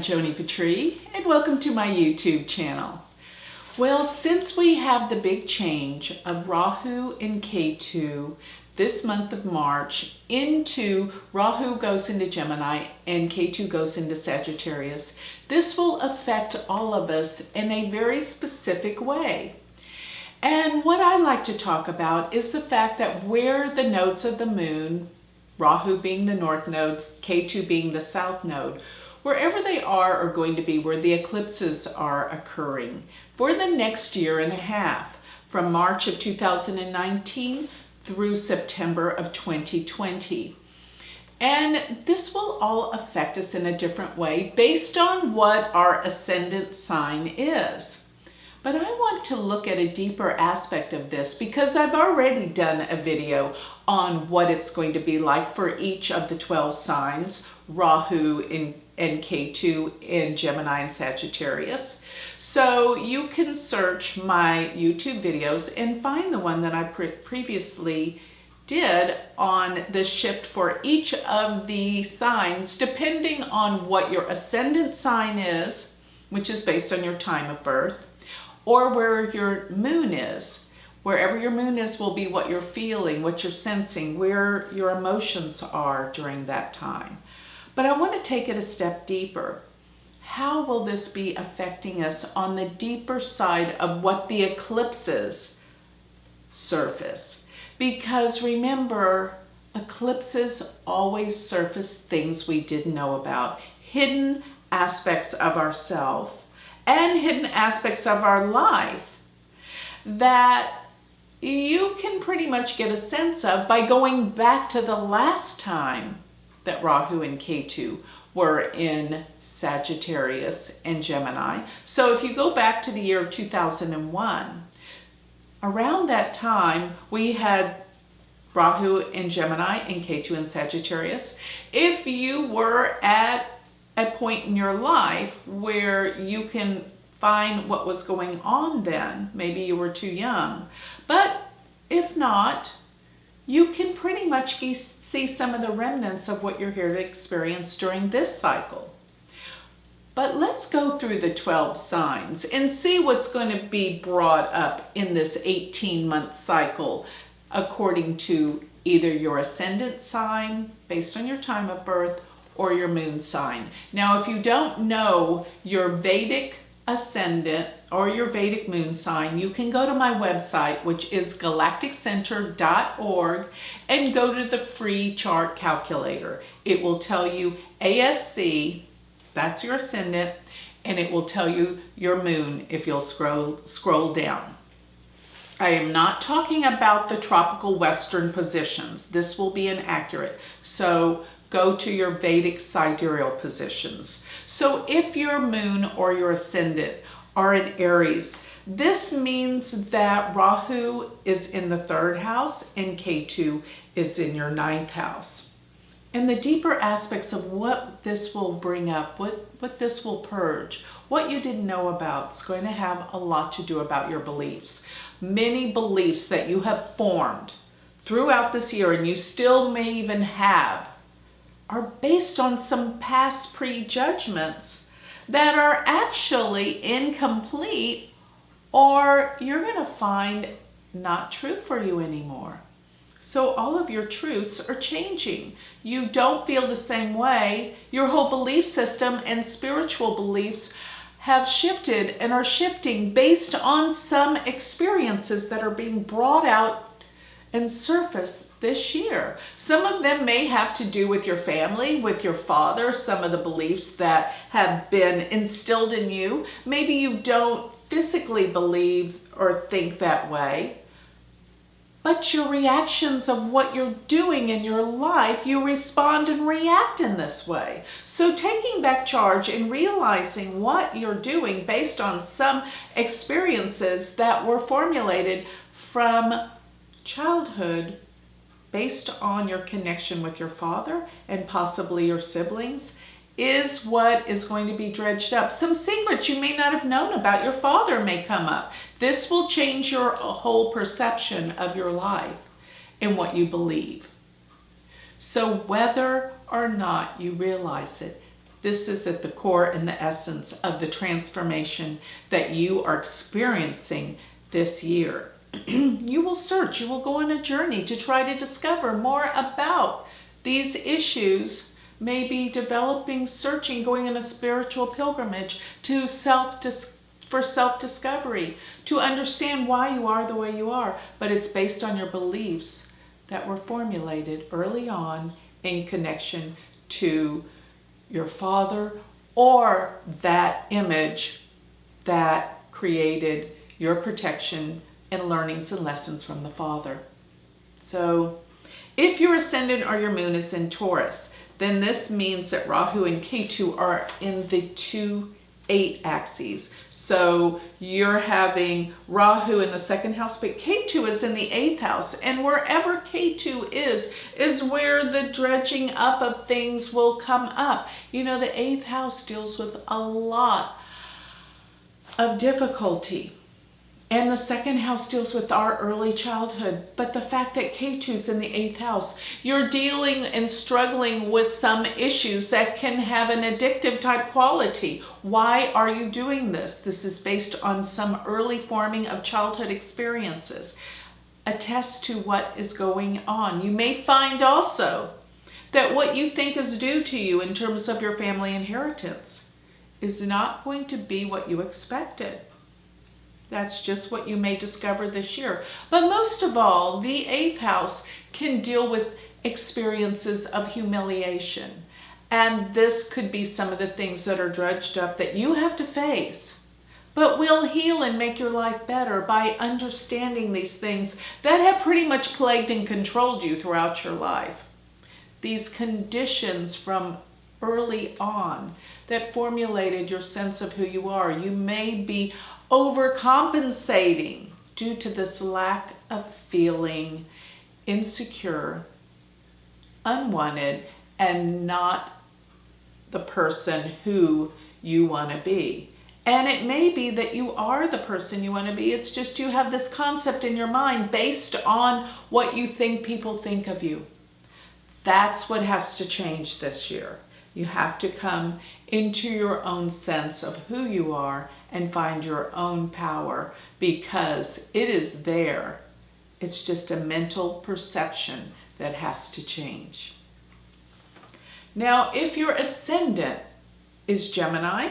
I'm Joni Patry, and welcome to my YouTube channel. Well, since we have the big change of Rahu and Ketu this month of March into Rahu goes into Gemini and Ketu goes into Sagittarius, this will affect all of us in a very specific way. And what I like to talk about is the fact that where the nodes of the moon, Rahu being the north node, Ketu being the south node, wherever they are going to be where the eclipses are occurring for the next year and a half, from March of 2019 through September of 2020. And this will all affect us in a different way based on what our ascendant sign is. But I want to look at a deeper aspect of this because I've already done a video on what it's going to be like for each of the 12 signs, Rahu and Ketu in Gemini and Sagittarius. So you can search my YouTube videos and find the one that I previously did on the shift for each of the signs, depending on what your ascendant sign is, which is based on your time of birth, or where your moon is. Wherever your moon is will be what you're feeling, what you're sensing, where your emotions are during that time. But I want to take it a step deeper. How will this be affecting us on the deeper side of what the eclipses surface? Because remember, eclipses always surface things we didn't know about, hidden aspects of ourselves and hidden aspects of our life that you can pretty much get a sense of by going back to the last time that Rahu and Ketu were in Sagittarius and Gemini. So if you go back to the year of 2001, around that time we had Rahu in Gemini and Ketu in Sagittarius. If you were at a point in your life where you can find what was going on then, maybe you were too young, but if not, you can pretty much see some of the remnants of what you're here to experience during this cycle. But let's go through the 12 signs and see what's going to be brought up in this 18-month cycle according to either your ascendant sign based on your time of birth or your moon sign. Now, if you don't know your Vedic ascendant or your Vedic moon sign, you can go to my website, which is galacticcenter.org, and go to the free chart calculator. It will tell you ASC, that's your ascendant, and it will tell you your moon if you'll scroll down. I am not talking about the tropical western positions. This will be inaccurate. So go to your Vedic sidereal positions. So if your moon or your ascendant are in Aries, this means that Rahu is in the 3rd house and Ketu is in your 9th house. And the deeper aspects of what this will bring up, what this will purge, what you didn't know about, is going to have a lot to do about your beliefs. Many beliefs that you have formed throughout this year, and you still may even have, are based on some past prejudgments that are actually incomplete, or you're going to find not true for you anymore. So all of your truths are changing. You don't feel the same way. Your whole belief system and spiritual beliefs have shifted and are shifting based on some experiences that are being brought out and surfaced this year. Some of them may have to do with your family, with your father, some of the beliefs that have been instilled in you. Maybe you don't physically believe or think that way, but your reactions of what you're doing in your life, you respond and react in this way. So taking back charge and realizing what you're doing based on some experiences that were formulated from childhood based on your connection with your father and possibly your siblings is what is going to be dredged up. Some secrets you may not have known about your father may come up. This will change your whole perception of your life and what you believe. So whether or not you realize it, This is at the core and the essence of the transformation that you are experiencing this year. You will search, you will go on a journey to try to discover more about these issues, maybe developing, searching, going on a spiritual pilgrimage to for self-discovery, to understand why you are the way you are. But it's based on your beliefs that were formulated early on in connection to your father, or that image that created your protection and learnings and lessons from the father. So if your ascendant or your moon is in Taurus, then this means that Rahu and Ketu are in the 2-8 axes. So you're having Rahu in the 2nd house, but Ketu is in the 8th house. And wherever Ketu is where the dredging up of things will come up. You know, the 8th house deals with a lot of difficulty. And the 2nd house deals with our early childhood. But the fact that Ketu's in the 8th house, you're dealing and struggling with some issues that can have an addictive type quality. Why are you doing this? This is based on some early forming of childhood experiences. Attest to what is going on. You may find also that what you think is due to you in terms of your family inheritance is not going to be what you expected. That's just what you may discover this year. But most of all, the 8th house can deal with experiences of humiliation. And this could be some of the things that are dredged up that you have to face. But will heal and make your life better by understanding these things that have pretty much plagued and controlled you throughout your life. These conditions from early on that formulated your sense of who you are. You may be overcompensating due to this lack of feeling insecure, unwanted, and not the person who you want to be. And it may be that you are the person you want to be. It's just you have this concept in your mind based on what you think people think of you. That's what has to change this year. You have to come into your own sense of who you are and find your own power, because it is there. It's just a mental perception that has to change. Now, if your ascendant is Gemini,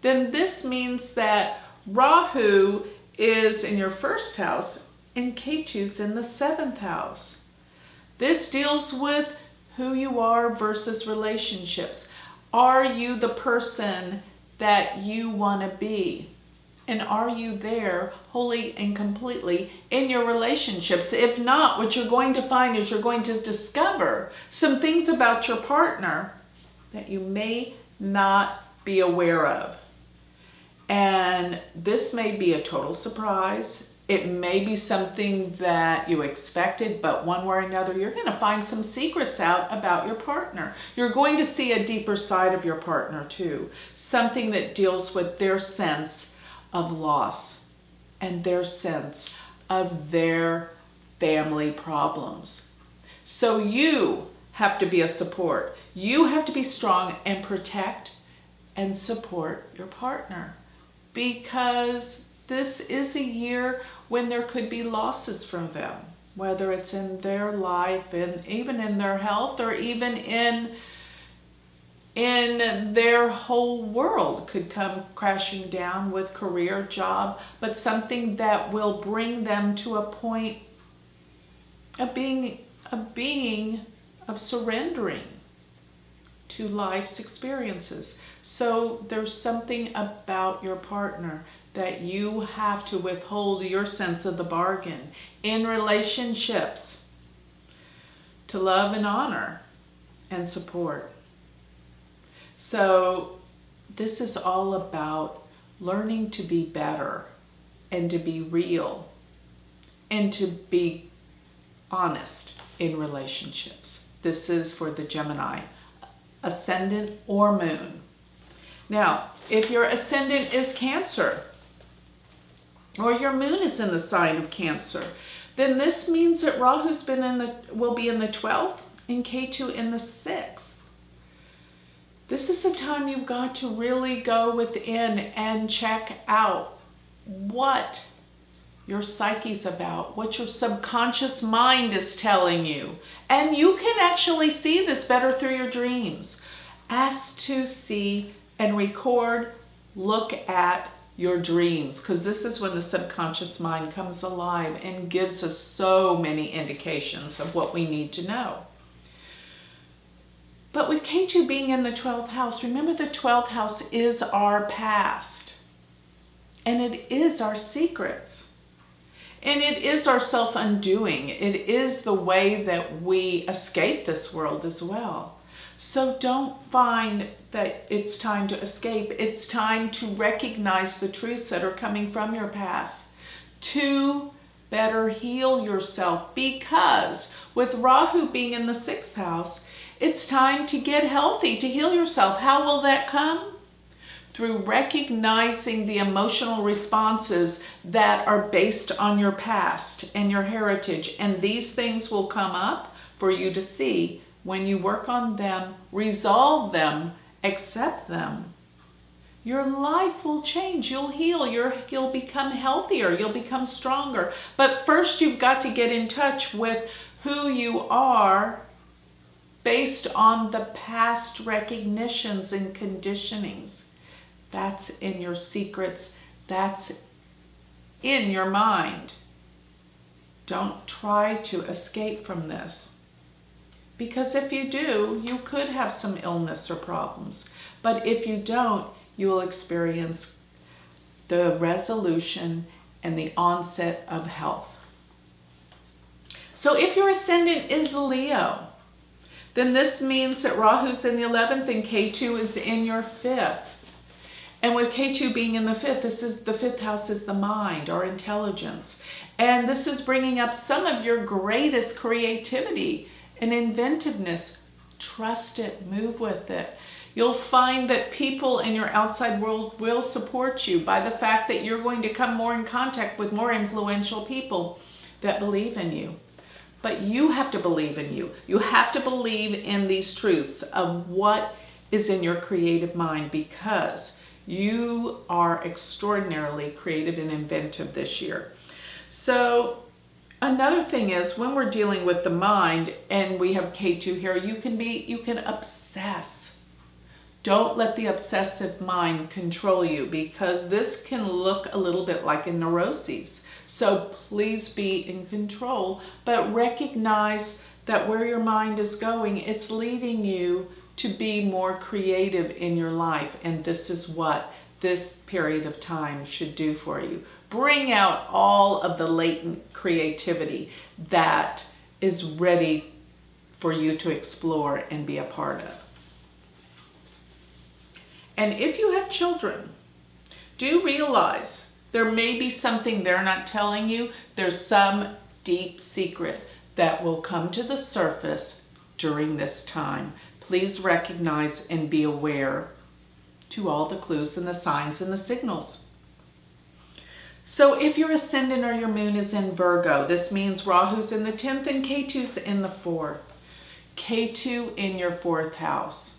then this means that Rahu is in your 1st house and Ketu's in the 7th house. This deals with who you are versus relationships. Are you the person that you want to be? And are you there wholly and completely in your relationships? If not, what you're going to find is you're going to discover some things about your partner that you may not be aware of. And this may be a total surprise. It may be something that you expected, but one way or another, you're going to find some secrets out about your partner. You're going to see a deeper side of your partner too. Something that deals with their sense of loss and their sense of their family problems. So you have to be a support. You have to be strong and protect and support your partner, because this is a year when there could be losses from them, whether it's in their life and even in their health, or even in their whole world could come crashing down with career, job, but something that will bring them to a point of surrendering to life's experiences. So there's something about your partner that you have to withhold your sense of the bargain in relationships to love and honor and support. So this is all about learning to be better and to be real and to be honest in relationships. This is for the Gemini, ascendant or moon. Now, if your ascendant is Cancer, or your moon is in the sign of Cancer, then this means that Rahu's will be in the 12th and Ketu in the 6th. This is a time you've got to really go within and check out what your psyche's about, what your subconscious mind is telling you. And you can actually see this better through your dreams. Ask to see and record, look at your dreams, because this is when the subconscious mind comes alive and gives us so many indications of what we need to know. But with Ketu being in the 12th house, remember the 12th house is our past. And it is our secrets. And it is our self-undoing. It is the way that we escape this world as well. So don't find that it's time to escape. It's time to recognize the truths that are coming from your past, to better heal yourself. Because with Rahu being in the 6th house, it's time to get healthy, to heal yourself. How will that come? Through recognizing the emotional responses that are based on your past and your heritage. And these things will come up for you to see. When you work on them, resolve them, accept them, your life will change. You'll heal. You'll become healthier. You'll become stronger. But first you've got to get in touch with who you are based on the past recognitions and conditionings. That's in your secrets. That's in your mind. Don't try to escape from this. Because if you do, you could have some illness or problems. But if you don't, you will experience the resolution and the onset of health. So if your ascendant is Leo, then this means that Rahu's in the 11th and Ketu is in your 5th. And with Ketu being in the 5th, the 5th house is the mind, our intelligence. And this is bringing up some of your greatest creativity and inventiveness. Trust it, move with it. You'll find that people in your outside world will support you by the fact that you're going to come more in contact with more influential people that believe in you. But you have to believe in you. You have to believe in these truths of what is in your creative mind, because you are extraordinarily creative and inventive this year. So another thing is, when we're dealing with the mind and we have Ketu here, you can obsess. Don't let the obsessive mind control you, because this can look a little bit like a neuroses. So please be in control, but recognize that where your mind is going, it's leading you to be more creative in your life. And this is what this period of time should do for you. Bring out all of the latent creativity that is ready for you to explore and be a part of. And if you have children, do realize there may be something they're not telling you. There's some deep secret that will come to the surface during this time. Please recognize and be aware to all the clues and the signs and the signals. So if your ascendant or your moon is in Virgo, this means Rahu's in the 10th and Ketu's in the 4th. Ketu in your 4th house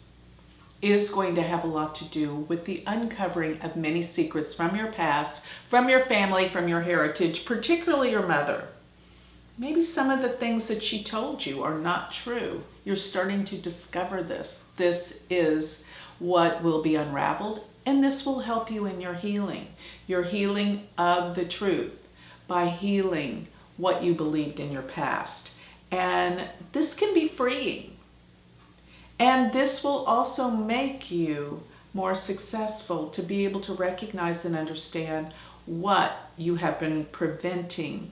is going to have a lot to do with the uncovering of many secrets from your past, from your family, from your heritage, particularly your mother. Maybe some of the things that she told you are not true. You're starting to discover this. This is what will be unraveled, and this will help you in your healing of the truth, by healing what you believed in your past. And this can be freeing. And this will also make you more successful to be able to recognize and understand what you have been preventing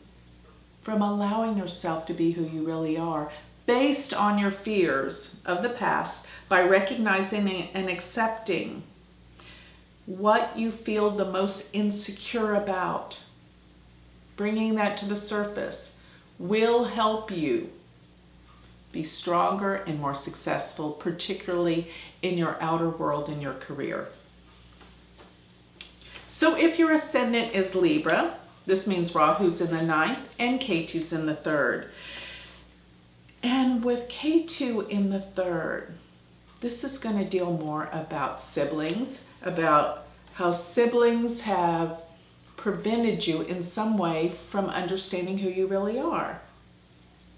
from allowing yourself to be who you really are, based on your fears of the past, by recognizing and accepting what you feel the most insecure about. Bringing that to the surface will help you be stronger and more successful, particularly in your outer world and your career. So if your ascendant is Libra, this means Rahu's in the 9th and Ketu's in the 3rd. And with Ketu in the 3rd, This is going to deal more about siblings, about how siblings have prevented you in some way from understanding who you really are.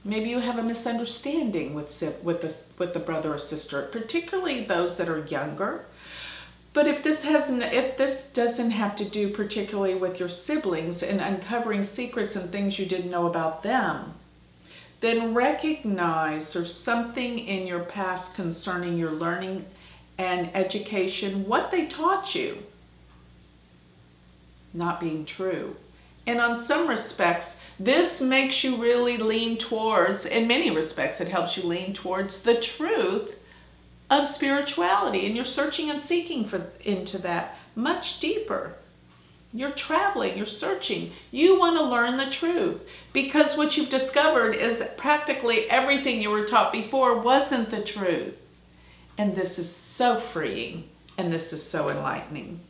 Maybe you have a misunderstanding with the brother or sister, particularly those that are younger. But if this doesn't have to do particularly with your siblings and uncovering secrets and things you didn't know about them, then recognize there's something in your past concerning your learning and education, what they taught you, not being true. And on some respects, this makes you really lean towards, in many respects, it helps you lean towards the truth of spirituality. And you're searching and seeking into that much deeper. You're traveling, you're searching. You want to learn the truth. Because what you've discovered is practically everything you were taught before wasn't the truth. And this is so freeing. And this is so enlightening.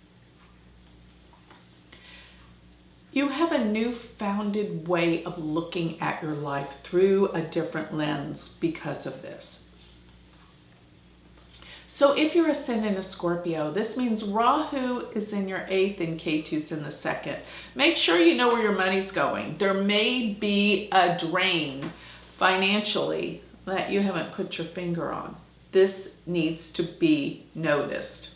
You have a newfounded way of looking at your life through a different lens because of this. So if you're ascendant a Scorpio, this means Rahu is in your 8th and Ketu's in the 2nd. Make sure you know where your money's going. There may be a drain financially that you haven't put your finger on. This needs to be noticed.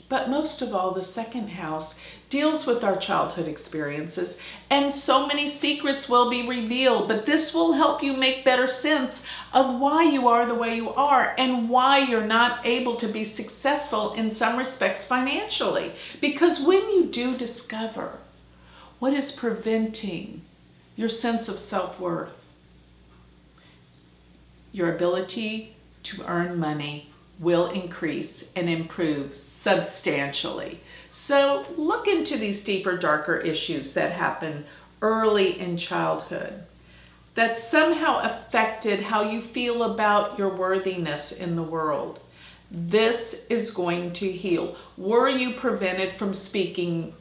But most of all, the 2nd house deals with our childhood experiences, and so many secrets will be revealed, but this will help you make better sense of why you are the way you are and why you're not able to be successful in some respects financially. Because when you do discover what is preventing your sense of self-worth, your ability to earn money will increase and improve substantially. So look into these deeper, darker issues that happen early in childhood that somehow affected how you feel about your worthiness in the world. This is going to heal. Were you prevented from speaking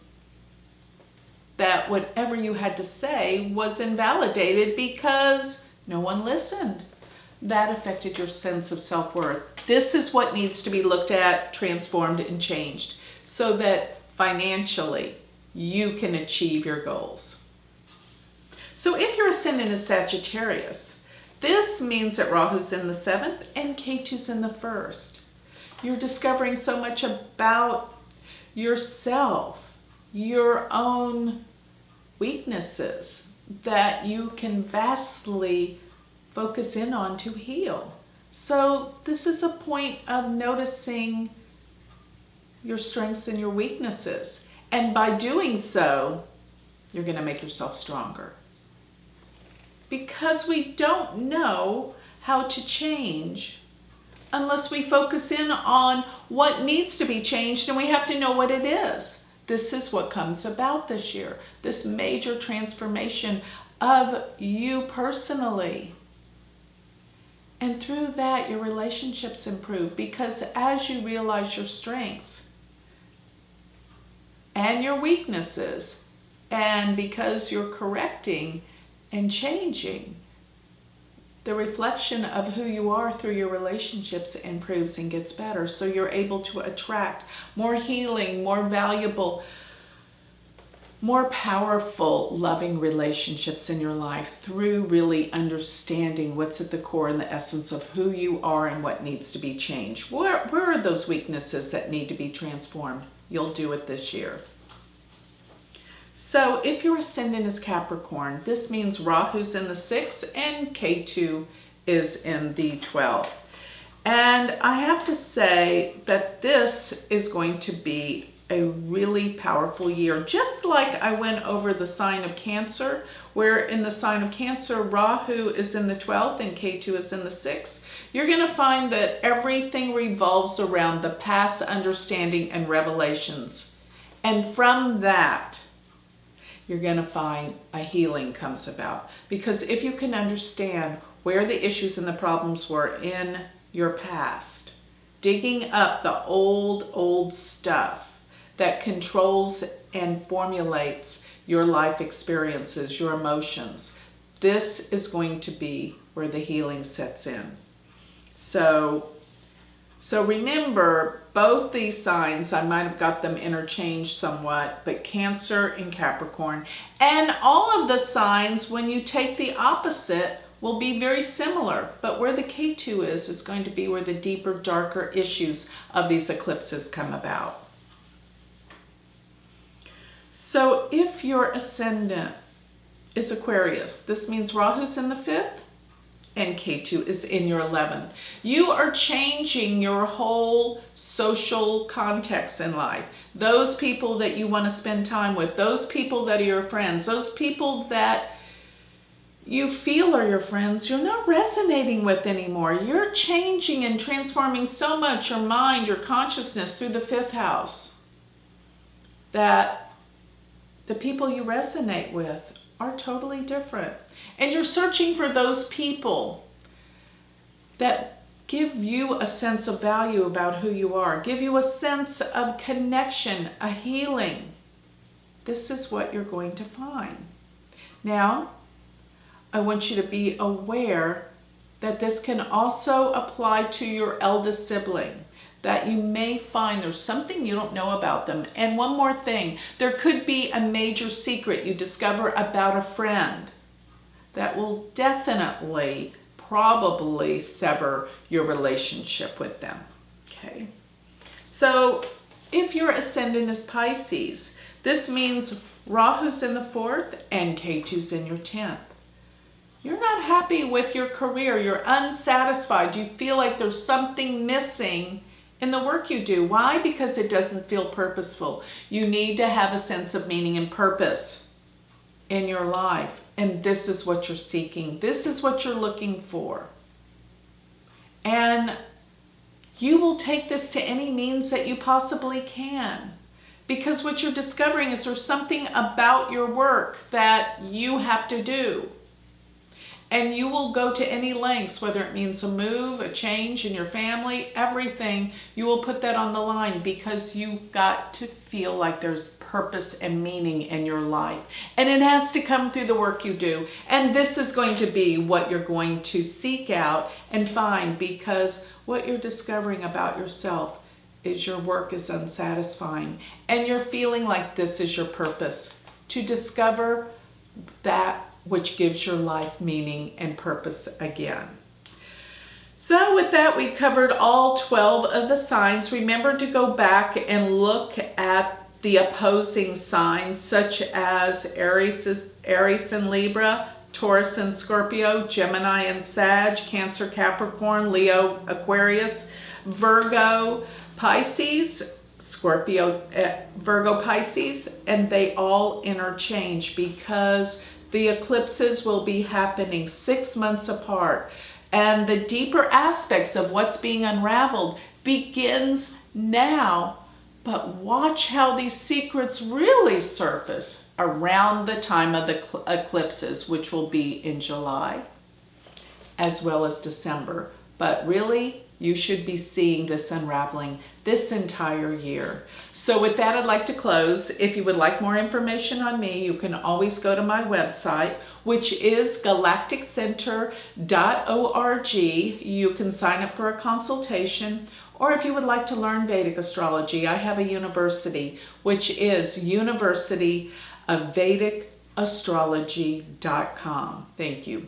that whatever you had to say was invalidated because no one listened? That affected your sense of self-worth. This is what needs to be looked at, transformed, and changed so that financially you can achieve your goals. So if your ascendant is Sagittarius, this means that Rahu's in the 7th and Ketu's in the 1st. You're discovering so much about yourself, your own weaknesses that you can vastly focus in on to heal. So this is a point of noticing your strengths and your weaknesses. And by doing so, you're going to make yourself stronger. Because we don't know how to change unless we focus in on what needs to be changed, and we have to know what it is. This is what comes about this year, this major transformation of you personally. And through that, your relationships improve, because as you realize your strengths and your weaknesses, and because you're correcting and changing, the reflection of who you are through your relationships improves and gets better. So you're able to attract more healing, more valuable, more powerful, loving relationships in your life through really understanding what's at the core and the essence of who you are and what needs to be changed. Where are those weaknesses that need to be transformed? You'll do it this year. So if your ascendant is Capricorn, this means Rahu's in the 6th and Ketu is in the 12th. And I have to say that this is going to be a really powerful year. Just like I went over the sign of Cancer, where in the sign of Cancer, Rahu is in the 12th and Ketu is in the 6th. You're going to find that everything revolves around the past understanding and revelations. And from that, you're going to find a healing comes about. Because if you can understand where the issues and the problems were in your past, digging up the old stuff that controls and formulates your life experiences, your emotions, this is going to be where the healing sets in. So So remember, both these signs, I might have got them interchanged somewhat, but Cancer and Capricorn. And all of the signs, when you take the opposite, will be very similar. But where the Ketu is going to be where the deeper, darker issues of these eclipses come about. So if your ascendant is Aquarius, this means Rahu's in the 5th and Ketu is in your 11th. You are changing your whole social context in life. Those people that you want to spend time with, those people that are your friends, those people that you feel are your friends, you're not resonating with anymore. You're changing and transforming so much your mind, your consciousness through the 5th house that the people you resonate with are totally different. And you're searching for those people that give you a sense of value about who you are, give you a sense of connection, a healing. This is what you're going to find. Now, I want you to be aware that this can also apply to your eldest sibling, that you may find there's something you don't know about them. And one more thing, there could be a major secret you discover about a friend that will definitely, probably sever your relationship with them, okay? So if your ascendant is Pisces, this means Rahu's in the 4th and Ketu's in your 10th. You're not happy with your career. You're unsatisfied. You feel like there's something missing in the work you do. Why? Because it doesn't feel purposeful. You need to have a sense of meaning and purpose in your life. And this is what you're seeking. This is what you're looking for. And you will take this to any means that you possibly can. Because what you're discovering is there's something about your work that you have to do. And you will go to any lengths, whether it means a move, a change in your family, everything, you will put that on the line because you've got to feel like there's purpose and meaning in your life. And it has to come through the work you do. And this is going to be what you're going to seek out and find, because what you're discovering about yourself is your work is unsatisfying. And you're feeling like this is your purpose, to discover that which gives your life meaning and purpose again. So with that, we covered all 12 of the signs. Remember to go back and look at the opposing signs, such as Aries and Libra, Taurus and Scorpio, Gemini and Sag, Cancer, Capricorn, Leo, Aquarius, Virgo, Pisces, Scorpio, Virgo, Pisces, and they all interchange because the eclipses will be happening 6 months apart. And the deeper aspects of what's being unraveled begins now. But watch how these secrets really surface around the time of the eclipses, which will be in July as well as December. But really, you should be seeing this unraveling this entire year. So with that, I'd like to close. If you would like more information on me, you can always go to my website, which is galacticcenter.org. You can sign up for a consultation. Or if you would like to learn Vedic astrology, I have a university, which is University of Vedic Astrology.com. Thank you.